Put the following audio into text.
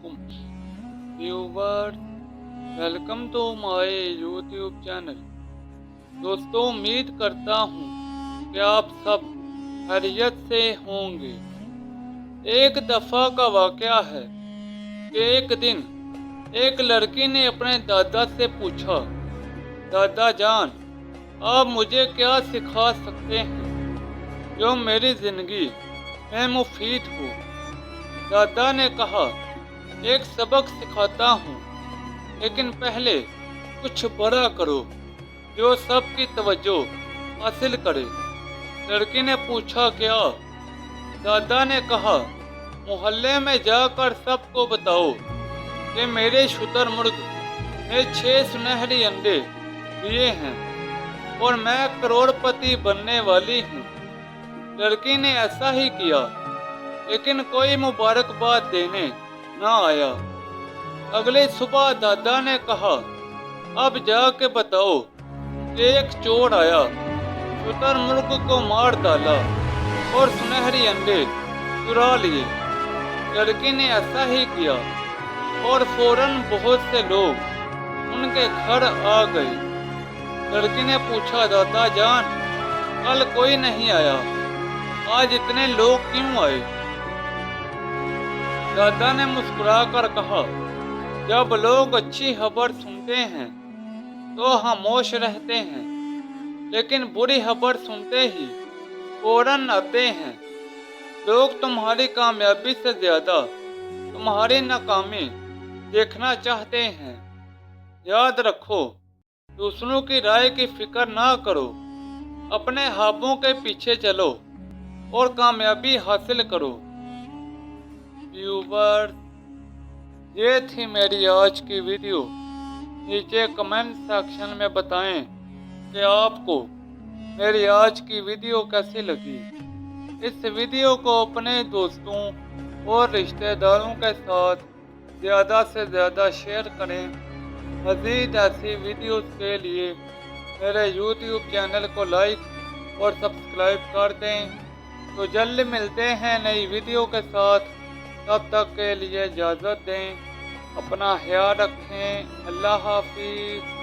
Assalamualaikum viewers, welcome to my YouTube channel. दोस्तों, उम्मीद करता हूँ कि आप सब खैरियत से होंगे। एक दफ़ा का वाक़या है कि एक दिन एक लड़की ने अपने दादा से पूछा, दादा जान, आप मुझे क्या सिखा सकते हैं जो मेरी ज़िंदगी में मुफीद हो। दादा ने कहा, एक सबक सिखाता हूँ, लेकिन पहले कुछ बड़ा करो जो सबकी तवज्जो हासिल करे। लड़की ने पूछा, क्या? दादा ने कहा, मोहल्ले में जाकर सबको बताओ कि मेरे शुतुरमुर्ग ने 6 सुनहरी अंडे दिए हैं और मैं करोड़पति बनने वाली हूँ। लड़की ने ऐसा ही किया, लेकिन कोई मुबारकबाद देने न आया। अगली सुबह दादा ने कहा, अब जाके बताओ कि एक चोर आया, शुतुरमुर्ग को मार डाला और सुनहरी अंडे चुरा लिए। लड़की ने ऐसा ही किया और फौरन बहुत से लोग उनके घर आ गए। लड़की ने पूछा, दादा जान, कल कोई नहीं आया, आज इतने लोग क्यों आए? दादा ने मुस्कुराकर कहा, जब लोग अच्छी खबर सुनते हैं तो खामोश रहते हैं, लेकिन बुरी खबर सुनते ही फौरन आते हैं। लोग तुम्हारी कामयाबी से ज़्यादा तुम्हारी नाकामी देखना चाहते हैं। याद रखो, दूसरों की राय की फिक्र ना करो, अपने ख्वाबों के पीछे चलो और कामयाबी हासिल करो। व्यूवर्स, ये थी मेरी आज की वीडियो। नीचे कमेंट सेक्शन में बताएं कि आपको मेरी आज की वीडियो कैसी लगी। इस वीडियो को अपने दोस्तों और रिश्तेदारों के साथ ज़्यादा से ज़्यादा शेयर करें। मज़ीद ऐसी वीडियोस के लिए मेरे यूट्यूब चैनल को लाइक और सब्सक्राइब कर दें। तो जल्द मिलते हैं नई वीडियो के साथ। तब तक के लिए इजाज़त दें। अपना ख्याल रखें। अल्लाह हाफिज़।